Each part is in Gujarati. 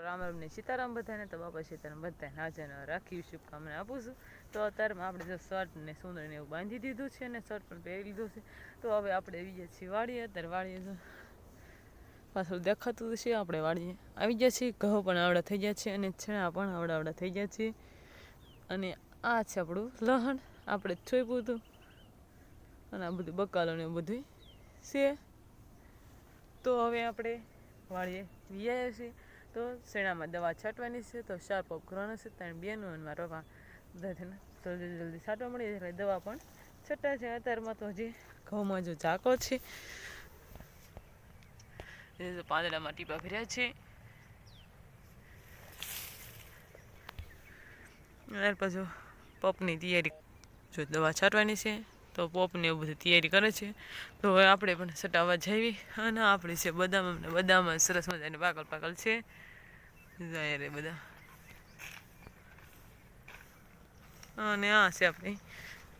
રામ રામ ને સીતારામ બધાને. તો બાપા સીતારામ બધાને હાજર રાખી શુભકામના આપું છું. તો અત્યારમાં આપણે જો શર્ટ ને સુંદરને એવું બાંધી દીધું છે ને શર્ટ પણ પહેરી લીધું છે. તો હવે આપણે આવી ગયા છીએ વાડીએ. અત્યારે વાડીએ જો પાછળ દેખાતું છે, આપણે વાડીએ આવી ગયા છીએ. ઘઉં પણ આવડા થઈ ગયા છે અને છેણા પણ આવડા થઈ ગયા છે. અને આ છે આપણું લહણ, આપણે છોપ્યું હતું અને આ બધું બકાલો ને એવું બધું છે. તો હવે આપણે વાળીએ વિયાયા છીએ. તો શેણામાં દવા છાંટવાની છે. તો 4 પગ કરવાના છે. 3 બેનું અને મારા પપ્પા બધા થઈને જલ્દી છાંટવા મળી એટલે દવા પણ છટા છે. અત્યારમાં તો હજી ઘઉંમાં જો ઝાકો છે, પાંદડામાં ટીપા ભર્યા છે. ત્યાર પછી પપની તૈયારી જો દવા છાંટવાની છે. તો પોપને એવું બધી તૈયારી કરે છે. તો હવે આપણે પણ સટાવવા જઈએ. અને આપણે છે બદામ સરસ મજાની પાકલ છે જાય રે બધા. અને આ છે આપણી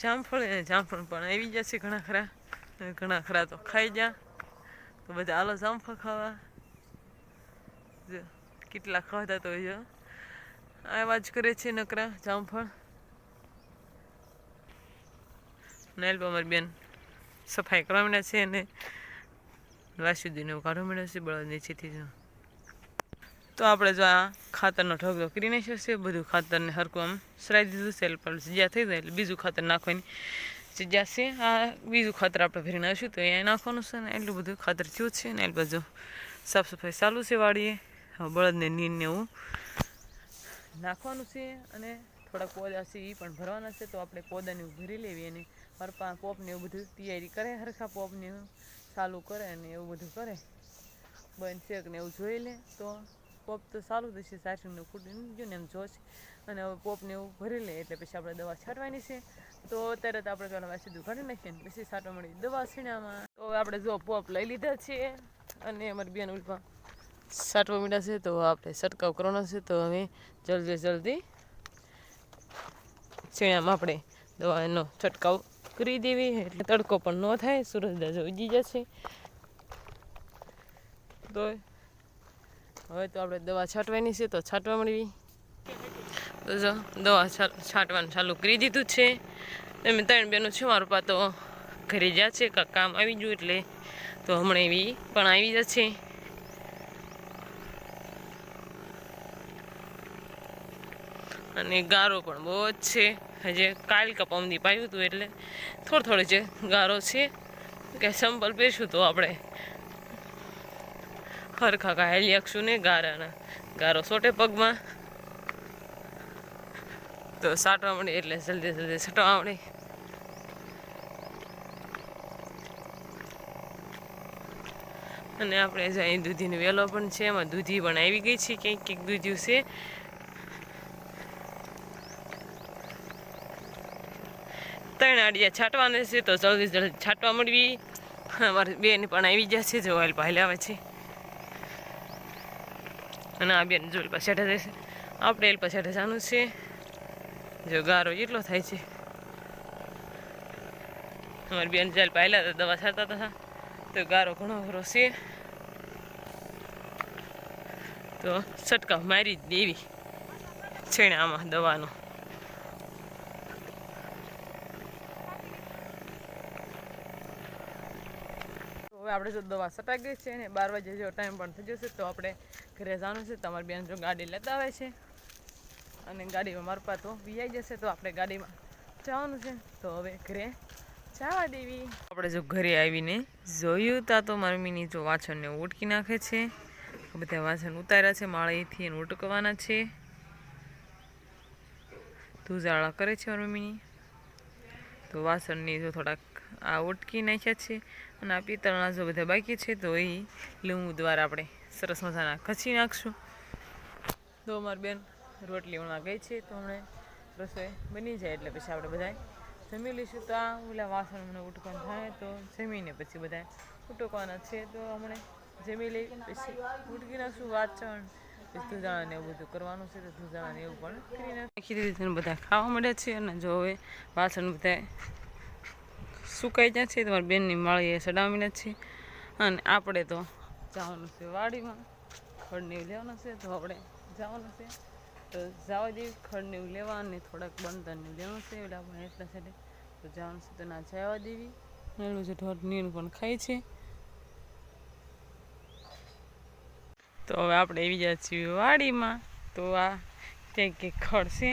જામફળ પણ આવી જશે ઘણા ખરા તો ખાઈ જા. તો બધા હાલો જામફળ ખાવા. જો કેટલા ખાતા તો જો આવા જ કરે છે નકરા જામફળ. નેલ અમારી બેન સફાઈ કરવા માંડ્યા છે અને વાસુદીને એવું કાઢવા માંડ્યા છે બળદ નીચેથી. જો તો આપણે જો આ ખાતરનો ઢગલો કરી નાખ્યો છે. બધું ખાતરને હરખું આમ સરાઈ દીધું છે. એટલે સીજા થઈ જાય એટલે બીજું ખાતર નાખવાની સીજા છે. આ બીજું ખાતર આપણે ભરીને આવીશું તો અહીંયા નાખવાનું છે ને એટલું બધું ખાતર થયું છે ને. એટલે બધું સાફ સફાઈ ચાલુ છે વાળીએ. બળદને નીરને એવું નાખવાનું છે અને થોડાક પોદા છે એ પણ ભરવાના છે. તો આપણે પોદાને એવું ભરી લેવી અને મારા પોપને એવું બધું તૈયારી કરે. હરખા પોપને ચાલુ કરે અને એવું બધું કરે. બંધ શેક ને એવું જોઈ લે તો પોપ તો ચાલુ થશે. સાચું ફૂટી ગયું ને એમ જોશે. અને હવે પોપને એવું ભરી લે એટલે પછી આપણે દવા છાંટવાની છે. તો અત્યારે તો આપણે પહેલાં સીધું કાઢી નાખીએ ને પછી છાંટવા મળી દવા છીણામાં. તો હવે આપણે જો પોપ લઈ લીધા છીએ અને અમારી બેન ઉલપા છાંટવા માંડ્યા છે. તો આપણે છંટકાવ કરવાનો છે. તો હવે જલ્દી છીણામાં આપણે દવાનો છંટકાવ કરી દેવી એટલે તડકો પણ ન થાય. સૂરજ દાદા ઉગી જશે. તો હવે તો આપણે દવા છાંટવાની છે. તો છાંટવા મળવી. તો જો દવા છાંટવાનું ચાલુ કરી દીધું છે. એમ 3 બેનો છે. મારું પા તો ઘરે જ્યાં છે કામ આવી ગયું એટલે તો હમણાં એવી પણ આવી જશે. અને ગારો પણ બહુ જ છે. હજી કાલ કપામથી પાયું હતું એટલે થોડો જે ગારો છે કે સંપલ પહેરશું તો આપણે હરખા હાલી શકશું ને. ગારો સોટે પગમાં તો સાટવા મળે એટલે જલ્દી છટવા મળે. અને આપણે અહીં દૂધીનો વેલો પણ છે. એમાં દૂધી પણ આવી ગઈ છે. ક્યાંક દૂધ્યું છે. ત્રણ આડિયા છાંટવાના છે. તો જલ્દી છાંટવા મળવી. અમારી બેન પણ આવી ગયા છે. જો ઓઇલ પાલે આવે છે અને આ બેન જો પાસે જશે. આપણે એલ પાસે જવાનું છે. જો ગારો એટલો થાય છે. અમારી બેન જેલ પહેલા તો દવા છાંટતા હતા તો ગારો ઘણો ખરો છે. તો છંટકાવ મારી જ દેવી છીણામાં દવાનો. હવે આપણે જો દવા છટાઈ ગઈ છે ને 12 વાગે જેવો ટાઈમ પણ થઈ જશે. તો આપણે ઘરે જવાનું છે. તમારી બેન જો ગાડી લેતા આવે છે અને ગાડીમાં મારા પા તો વિયાઈ જશે. તો આપણે ગાડીમાં જવાનું છે. તો હવે ઘરે જવા દેવી. આપણે જો ઘરે આવીને જોયું તા તો મારી મીની જો વાછણને ઉટકી નાખે છે. બધા વાછણ ઉતાર્યા છે માળીથી એને ઉટકવાના છે. ધુજાળા કરે છે મારી મમ્મીની. તો વાસણની જો થોડાક આ ઉટકી નાખ્યા છે અને આ પિત્તળના જો બધા બાકી છે તો એ લીંબુ દ્વારા આપણે સરસ મજાના ઘસી નાખશું. તો અમારી બેન રોટલી વણવા ગઈ છે. તો હમણાં રસોઈ બની જાય એટલે પછી આપણે બધા જમી લઈશું. તો આ ઓલા વાસણ મને ઉટકવાનું થાય તો જમીને પછી બધા ઉટકવાના છે. તો હમણાં જમી લઈ પછી ઉટકી નાખશું વાસણ. પછી ધુજાણાને એવું બધું કરવાનું છે. તો ધુજાણાને એવું પણ કરી નાખી દીધું. બધા ખાવા મળ્યા છે. અને જો હવે વાસણ બધા સુકાઈ જાય છે. તમારી બેનની માળીએ સડાવીને છે. અને આપણે તો જવાનું છે વાડીમાં. ખડ ને એવું લેવાનું છે. તો આપણે જવાનું છે, તો જવા દેવી. ખડ ને એવું લેવા અને થોડાક બનતર ને લેવાનું છે. એટલે આપણે એટલા સાથે તો જવાનું છે, તો ના જવા દેવી. એટલું છે ઢોર નીણ પણ ખાય છે. તો હવે આપણે આવી ગયા છીએ વાડીમાં. તો આ ક્યાંક ખડ છે,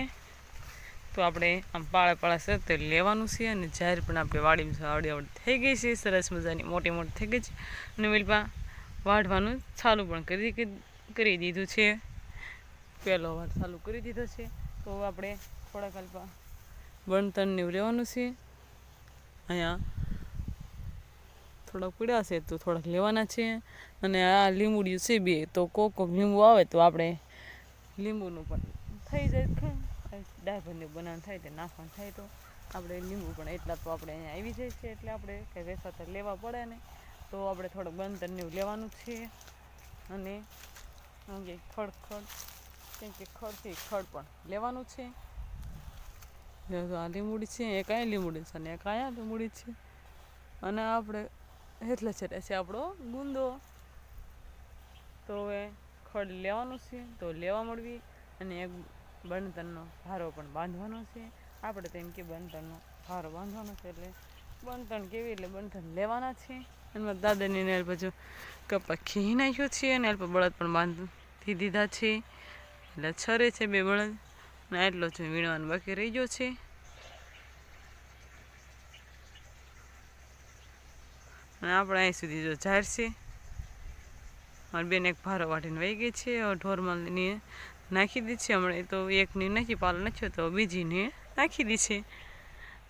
તો આપણે આમ પાળા છે તો લેવાનું છે. અને જાહેર પણ આપણે વાડીમાં આવડી થઈ ગઈ છે, સરસ મજાની મોટી મોટી થઈ ગઈ છે. અને મિલપા વાઢવાનું ચાલુ પણ કરી દીધું છે. પહેલો વાટ ચાલુ કરી દીધો છે. તો આપણે થોડાક અલ્પા બણતરને એવું લેવાનું છે. અહીંયા થોડાક પીળા છે તો થોડાક લેવાના છે. અને આ લીંબુડિયું છે બે, તો કોક લીંબુ આવે તો આપણે લીંબુનું પણ થઈ જાય. ડાયભરને બનાવવાનું થાય તો નાખવાનું થાય, તો આપણે લીંબુ પણ એટલા તો આપણે અહીંયા આવી જાય છે. એટલે આપણે કંઈ વેસાતા લેવા પડે ને, તો આપણે થોડુંક બનતરને એવું લેવાનું છે. અને ખડ કેમ કે ખડ છે, ખડ પણ લેવાનું છે. આ લીંબુડી છે, એક અહીંયા લીંબુડી છે અને એક અહીંયા લીંબુડી છે. અને આપણે એટલે છે આપણો ગુંદો. તો હવે ખડ લેવાનું છે, તો લેવા મળવી. અને એક બણતરનો ભારો પણ બાંધવાનો છે. આપણે તો એમ કે બણતરનો ભારો બાંધવાનો છે, એટલે બણતર કેવી એટલે બણતર લેવાના છે. એમાં દાદાની ને બાજુ કપા ખી નાખ્યો છે. અને અલ્પ બળદ પણ બાંધી દીધા છે. એટલે છરે છે બે બળદ. અને એટલો જ વીણવાનો બાકી રહી ગયો છે. અને આપણે અહીં સુધી જો જાહેર છે. મારી બેન એક ભારો વાટીને વહી ગઈ છે. ઢોરમાં નાખી દી છે. હમણાં તો એકની નાખી પાલો નાખ્યો, તો બીજીને નાખી દી છે.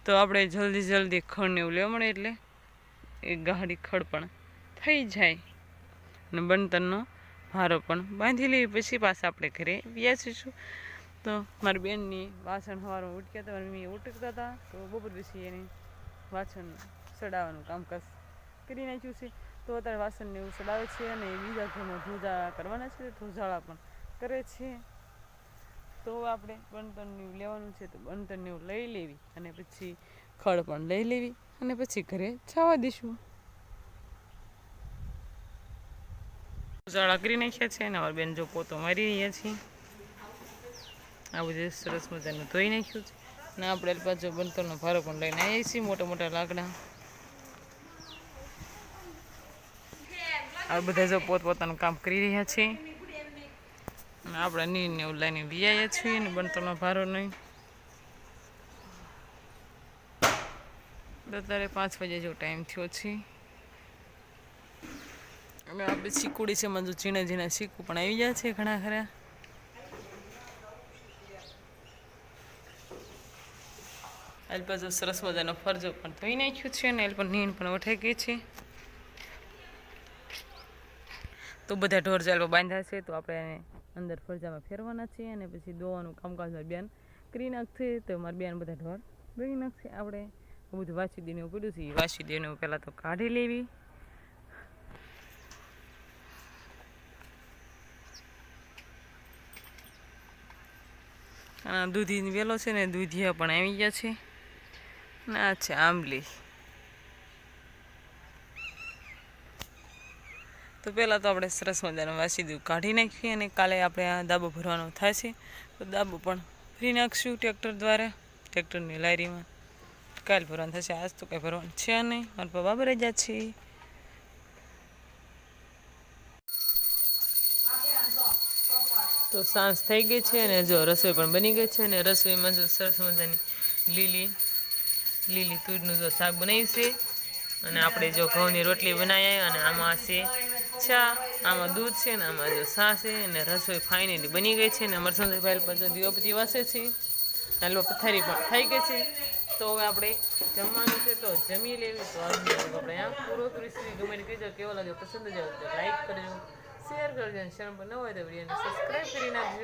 તો આપણે જલ્દી ખડને એવું લેવા મળે, એટલે એક ગાડી ખડ પણ થઈ જાય. અને બણતરનો ભારો પણ બાંધી લેવી. પછી પાછા આપણે ઘરે વ્યાસીશું. તો મારી બેનની વાસણ સવારમાં ઉટક્યા હતા, મારી મમ્મી ઉટકતા હતા. તો બપોર પછી એની વાસણ સડાવવાનું કામકાજ કરી નાખ્યું છે. તો અત્યારે વાસણને એવું સડાવે છે. અને બીજા ઘરમાં ધોજા કરવાના છે, ધોજાળા પણ કરે છે. તો આપણે બણતરને લેવાનું છે, તો બણતરને એવું લઈ લેવી. અને પછી ખડ પણ લઈ લેવી. અને પછી ઘરે જવા દઈશું. ધોજાળા કરી નાખ્યા છે. અને અમારી બેન જો પોતો મારી રહ્યા છીએ. આ બધું સરસ મજાનું ધોઈ નાખ્યું છે. અને આપણે પાછો બણતરનો ભારો પણ લઈને આવીએ છીએ, મોટા મોટા લાકડા. આ બધા જો પોતપોતાનું કામ કરી રહ્યા છે. અને આપણે નીરને એવું લઈને લઈ આવ્યા છીએ. ને બણતરનો ભારો નહીં. અત્યારે 5 વાગે જેવો ટાઈમ થયો છે. અને આપણે શીકુડી છે, એમાં જો ઝીણા શીકું પણ આવી ગયા છે ઘણા ખરા. અલ્પા જો સરસ મજાનો ફરજો પણ ધોઈ નાખ્યું છે. અને અલ્પા નીણ પણ વઠાઈ ગઈ છે. તો બધા ઢોર ચાલવા બાંધ્યા છે. તો આપણે એને અંદર ફરજામાં ફેરવાના છીએ. અને પછી દોવાનું કામકાજ મારી બેન કરી નાખશે. તો મારી બેન બધા ઢોર દોઈ નાખશે. આપણે બધું વાસી દીને પડ્યું છે. વાસી દીને પહેલાં તો કાઢી લેવી. અને દૂધી વેલો છે ને, દૂધિયા પણ આવી ગયા છે. અને આ છે આંબલી. તો પહેલાં તો આપણે સરસ મજાનું વાસી દૂધ કાઢી નાખીએ. અને કાલે આપણે આ દાબો ભરવાનો થાય છે, તો દાબો પણ ભરી નાખશું ટ્રેક્ટર દ્વારા, ટ્રેક્ટરની લારીમાં. કાલ ભરવાનું થશે, આજ તો કંઈ ભરવાનું છે નહીં. મારા પપ્પા ભરાઈ જાય છે. તો સાંજ થઈ ગઈ છે. અને જો રસોઈ પણ બની ગઈ છે. અને રસોઈમાં જો સરસ મજાની લીલી તુરનું જો શાક બનાવ્યું છે. અને આપણે જો ઘઉંની રોટલી બનાવીએ. અને આમાં છે ચા, આમાં દૂધ છે, ને આમાં જો છા છે. અને રસોઈ ફાઇનલી બની ગઈ છે. ને અમારે સંજયભાઈ પાછો દીવાબત્તી વાસે છે. હાલો પથારી પણ થઈ ગઈ છે. તો હવે આપણે જમવાનું છે, તો જમી લેવી. તો આપણે અહીંયા પૂરો કરીશું. ગમે કીધો કેવો લાગ્યો, પસંદ જ આવે તો લાઈક કરજો, શેર કરજો. અને ચેનલ પર ન હોય તો વિડીયોને સબસ્ક્રાઈબ કરી નાખજો.